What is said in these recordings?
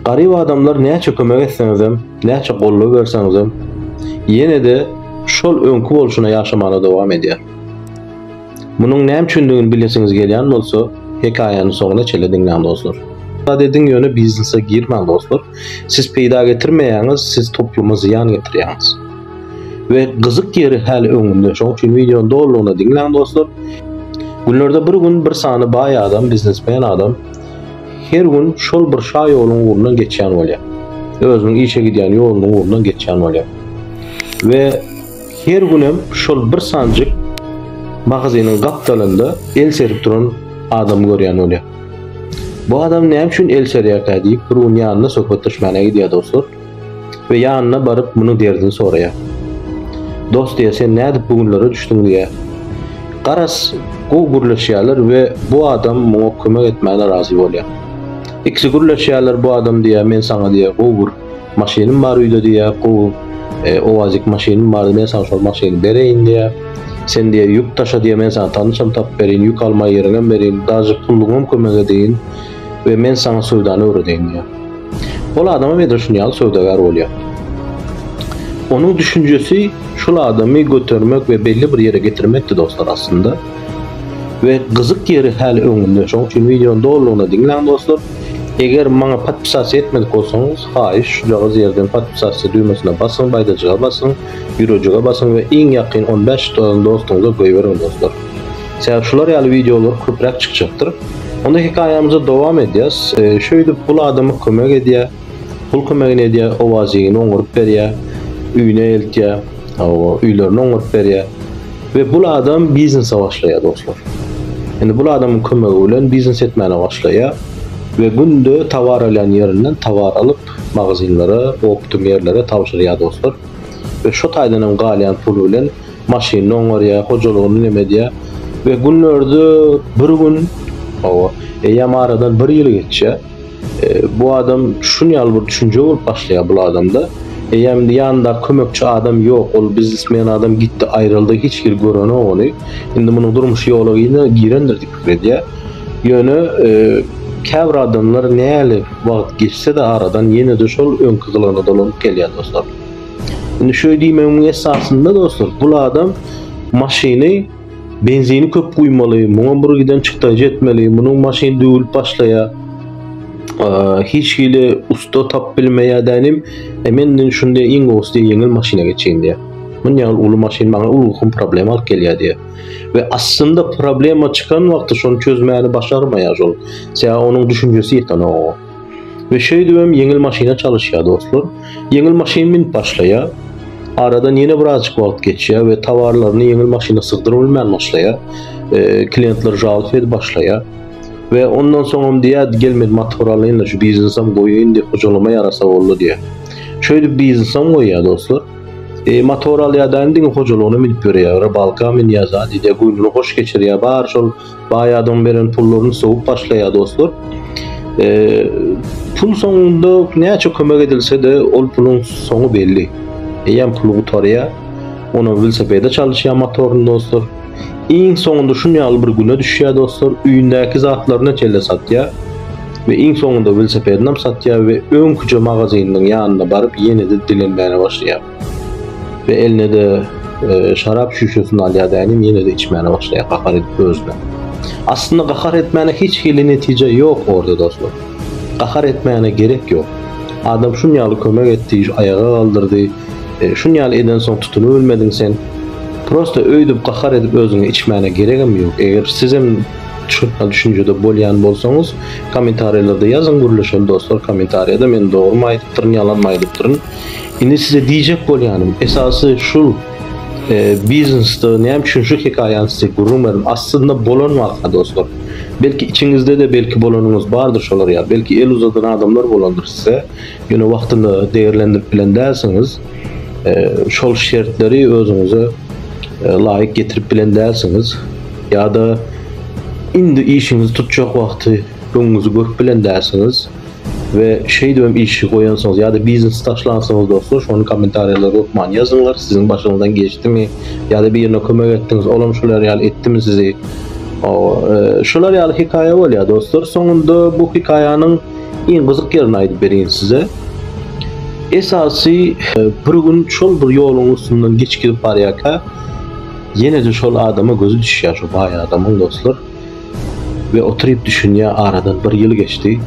Garip adamlar näçe kömek etseňizem, näçe golluk berseňizem, ýene de şol öňkü bolşuna ýaşamana dowam edýär. Munyň näme üçindigini bilesiňiz gelýän bolsa, hekaýanyň soňuna çele diňläň dostlar. Dediň ýöne biznese girmäň dostlar. Siz peýda getirmeýäňiz, siz topluma ziýan getirýäňiz. Ve gyzyk ýeri häli öňümde. Şoň üçin videonyň dolugyna diňläň dostlar. Günlerde bir gün bir sany baý adam, biznesmen adam her gün şol bir şa ýoluň uğrundan geçýän bolýar. Özüniň işe gidýän ýolunyň uğrundan geçýän bolýar. Ve her günem şol bir sanjyk magazynyň gapdalynda el serip duran adam görýän bolýar. Bu adam näme üçin el serýär diýip bir gün ýanyna söhbetleşmäne gidýär dostlar. Ve ýanyna baryp munyň derdini soraýar. Dost diýär, sen näde bu günlere düşdüň diýär. Garas gurleşýärler we bu adam muňa kömek etmäne razy bolýar. İkisi gurleşýärler, bu adam diýär, men saňa diýär, gowy maşynym bar öýde diýär, owazyk maşynym bar, men saňa şol maşyny bereýin diýär. Sen diýär, ýük taşa diýär, men saňa tanışam tap bereýin, ýük alma ýeriňem bereýin, daşy pullugum kömek edeýin we men saňa sowdany öwredeýin diýär. Ol adama medreşinýal sowdagar bolýar. Onun düşüncesi şol adamy götürmek ve belli bir yere getirmekdi dostlar aslında. Ve gyzyk ýeri häli öňümde. Şoň üçin videonyň dolugyna diňläň dostlar. Eger maňa patpisasiýa etmedik bolsaňyz, haýyş şu ýerden patpisasiýa düýmesine basyň, baýdaçyga basyň, ýürejige basyň we iň ýakyn 15 ton dostuňyza goýberin dostlar. Sebäp şular ýaly videolar köpräk çykjakdyr. Onda hekaýamyza dowam edýäs. Şöýdip bu adamy kömek edýär. Pul kömegini edýär, owazyny oňurup berýär, üýüne eltýär, üýlerini oňurup berýär. Ve bu adam biznese başlaýar dostlar. Yani bu adamın kömegi bilen biznes etmäne başlaýar. Ve günde tawar alan ýerinden tawar alıp magazynlara, optum ýerlere tapşyrýar dostlar. Ve şu taýdanam galýan pul bilen maşyny oňarýar, hojalygyny nemedýär. Ve günlerde bir gün ýam aradan bir ýyl geçýär. Bu adam şunu ýaly bir düşünje bolup başlaýar bu adamda. Ýam ýanynda kömekçi adam ýok, ol biznesmen adam gitdi, aýryldy, hiç bir göreni ony. Indi munyň durmuş ýolygyna girendir diýip pikirdiýär. Ýöne käbir adamlar näle wagt geçse de aradan ýene de şol öňkü gylyna dolanyp gelýär dostlar. Indi şöý diýmem esasında dostlar, bu adam maşyny benzini köp guýmaly, muňa bir giden çykda jetmeli, munyň maşyny düýülip başlaýar. Hiç hile usta tap bilmeýär denim, menden şunda iň gowsy ýeňil maşyna geçeýin diýär. Men ýaly uly maşyn maňa ulgym problem alyp gelýär diýär. Ve aslında problema çıkan wagtda şonu çözmäni başarmaýar şol. Sebäp onuň düşünjesi ýeten o. Ve şeý diýem ýeňil maşyna çalışýar dostlar. Ýeňil maşyn minip başlaýar. Aradan ýene birazjyk wagt geçýär we tawarlaryny ýeňil maşyna sygdyryp bilmän başlaýar. Klientler jawap edip başlaýar. Ve ondan soňra diýär, gelmedi motoralyny şu biznesem goýaýyn diýip hojalama ýarasa boldy diýär. Şöyle biznesem goýýar dostlar. Motoralýardan diňe hojalagyny minip berýär, balka min ýazar diýär, goýuny hoş geçirýär, bar şol baý adam beren pullaryny soňup başlaýar dostlar. Pul soňunda näçe kömek edilse de ol pulun soňu belli. Ýa pulu gutarýar, ona velosipede çalışýar motoruny dostlar. İň soňunda şunu ýaly bir güne düşýär dostlar, üýündäki zatlaryny çelle satýar ve iň soňunda velosipedini satýar we öňküje magazynyň ýanyna baryp ýene de dilenmäne başlaýar. Ve eline de şarap şüşesini alýar dänim, ýene de içmäne başlaýar, gahar edip özüne. Aslında gahar etmäne hiç hili netije ýok orada dostlar. Gahar etmäne gerek ýok. Adam şunu ýaly kömek etdi, ayağa kaldırdy, şunu ýaly eden soň tutunup ölmediň sen. Prosta öýdüp gahar edip özüňe içmäne geregem ýok. Eger siz hem şu düşünjede bolýan bolsaňyz, kommentarlarda ýazyn gurleşen dostlar, kommentariyada men dogry aýdypdyryn, ýalan aýdypdyryn. Indi size diýjek bolýanym, esasy şu biznesde näme üçin şu hekaýany size gurulmadım. Aslında bolanmak dostlar. Belki içinizde de belki bolanyňyz bardyr şolar ýa, belki el uzadan adamlar bolandyr size. Ýöne wagtyny değerlendirip bilen dälsiňiz, şol şertleri özüňize laýyk getirip bilen dälsiňiz. Ya da indi işiniz tutjak wagty öňüňizi görüp bilen dälsiňiz. Ve şey diyorum işi koyansanız ya da biznes taşlansanız dostlar şunu komentarlarda okuman yazınlar, sizin başınızdan geçti mi ya da bir yerine kömek ettiniz, oğlum şular ýaly etti mi sizi, şular ýaly hikaye bolýar dostlar. Soňunda bu hikaýanyň iň gyzyk ýerini aýdyp berýin size. Esasy bir gün şol bir ýoluň üstünden geçip barýaka, ýene-de şol adama gözü düşýär, şu baý adamyň dostlar. Ve oturup düşünýär, aradan bir ýyl geçti.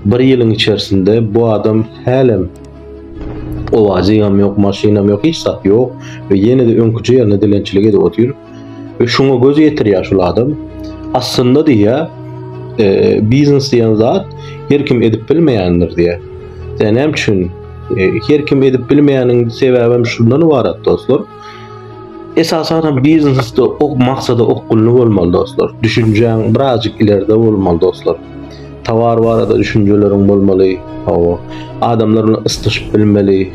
Bir ýylyň içerisinde bu adam hälem owazym ýok, maşynam ýok, hiç zat ýok ve ýene-de öňküçe ýerine dilençilik edip otur. Ve şuňa göz ýetirýär şol adam. Aslında diýär, biznes diýen zat her kim edip bilmeýändir diýär. Näme üçin? Her kim edip bilmeýäniň sebäbi şundan ibaret dostlar. Esasen biznesde ok maksada okkullu bolmaly dostlar. Düşünjäň birazjyk ileride bolmaly dostlar. Tawar barada düşünjeleriň bolmaly. Adamlarla yslaşyp bilmeli.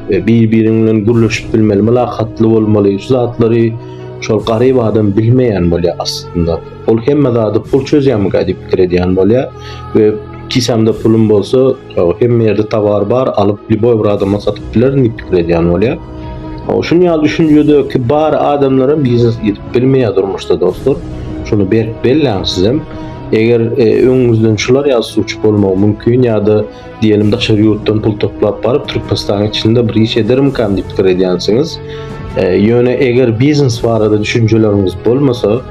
Bir-biriň bilen gürleşip bilmeli, mülakatly bolmaly. Şu zatlary şol garyp adam bilmeýän bolýar aslında. Ol hemme zady pul çözýärmi diýip pikir edýän bolýar we kisemde pulum bolsa, hemme ýerde tawar bar, alyp bir boy bir adama satyp bilerim diýip pikir edýän bolýar. Şuňa düşünjede ki bar adamlara biznes edip bilmeýär durmuşda dostlar. Şunu berip belläň sizem. Eger öňüňizden şular ýazyp bolmagy mümkin ýa-da diýelim daşary ýurtdan pul toplap baryp Türkmenistan'a içinde bir iş ederim kan diýip pikir edýänsiňiz. Ýöne eger biznes barada düşünjeleriňiz bolmasa,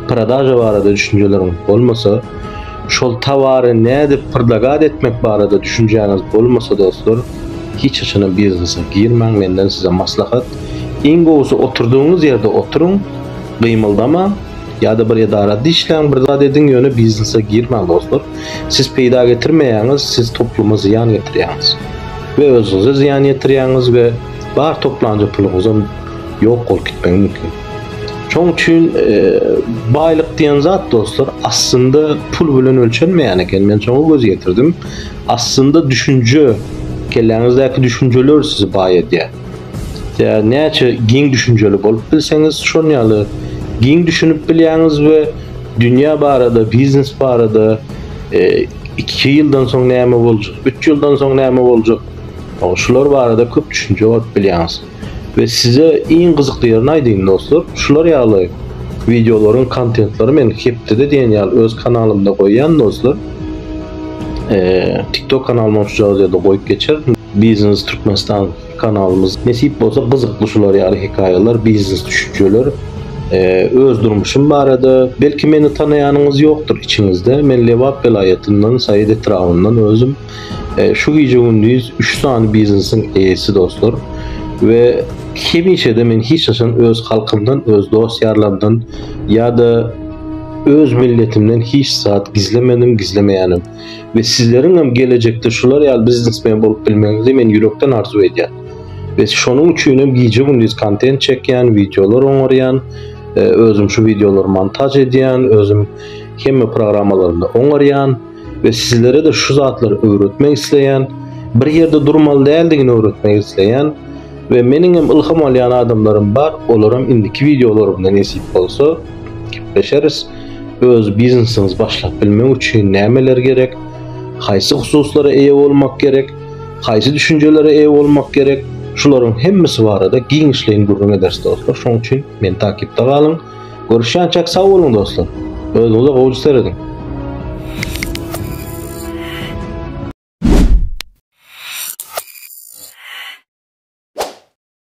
prodaja barada düşünjeleriňiz bolmasa, şol tawary näde pırdagat etmek barada düşünjäňiz bolmasa dostlar, hiç açana biznese girmeň, menden size maslahat. Iň gowy oturduğunuz ýerde oturun, gymyldama ýa-da bir ýadarada işläň, bir zat ediň ýöne biznese girmeň dostlar. Siz peýda getirmeýäňiz, siz topluma ziýan getirýäňiz. We özüňize ziýan getirýäňiz we bar toplanjy puluňyzam ýok bolup gitmek mümkin. Şoň üçin baýlyk diýen zat dostlar aslında pul bilen ölçenmeýän eken. Men şoňa göz getirdim. Aslında düşünje, kelläňizdäki düşünjeler sizi baý edýär. Näçe giň düşünjeli bolup bilseňiz, şol ýaly giň düşünüp bilýäňiz we dünýä barada, biznes barada 2 ýyldan soň näme boljak, 3 ýyldan soň näme boljak, şular barada köp düşünje bolup bilýäňiz. Ve size iň gyzykly ýerini aýdyn dostlar, şular ýaly videolaryň kontentlary men hepde de diýen ýaly öz kanalymda goýýan dostlar. TikTok kanalyma şu ýerde goýup geçer. Business Türkmenistan kanalymız. Nesip bolsa gyzykly şular ýaly hikaýalar, biznes düşünjeler, öz durmuşum barada. Belki meni tanaýanyňyz ýokdur içiňizde. Men Lewap vilayetininden Said etrafyndan özüm şu gije gündüz 3 tane biznesiň eýesi dostlar. Ve hemişe de men hiç açan öz halkımdan, öz dostlarımdan ya da öz milletimden hiç saat gizlemedim, gizlemeýänim. Ve sizlerin hem gelecekte şular ýaly biznesmen bolup bilmeňizi men ýürekden arzu edýän. Ve şonuň üçin hem gije gündüz kontent çekýän, videolar oňarýan, özüm şu videoları montaj edýän, özüm hemme programmalarynda oňarýan ve sizlere de şu zatlary öwretmek isleýän, bir ýerde durmaly däldigini öwretmek isleýän ve meniň hem ilham alýan adamlarym bar. Olaram indiki videolarymda nesip bolsa gepleşeriz. Öz biznesiniz başlap bilmek üçin nämeler gerek, haýsy hususlara eýe bolmak gerek, haýsy düşünjelere eýe bolmak gerek, şularyň hemmesi barada giň işleýän gurrun ederiz dostlar. Şoň üçin men takipde galyň. Görüşýänçek sag bolun dostlar. Özüňize gowuşlar edin.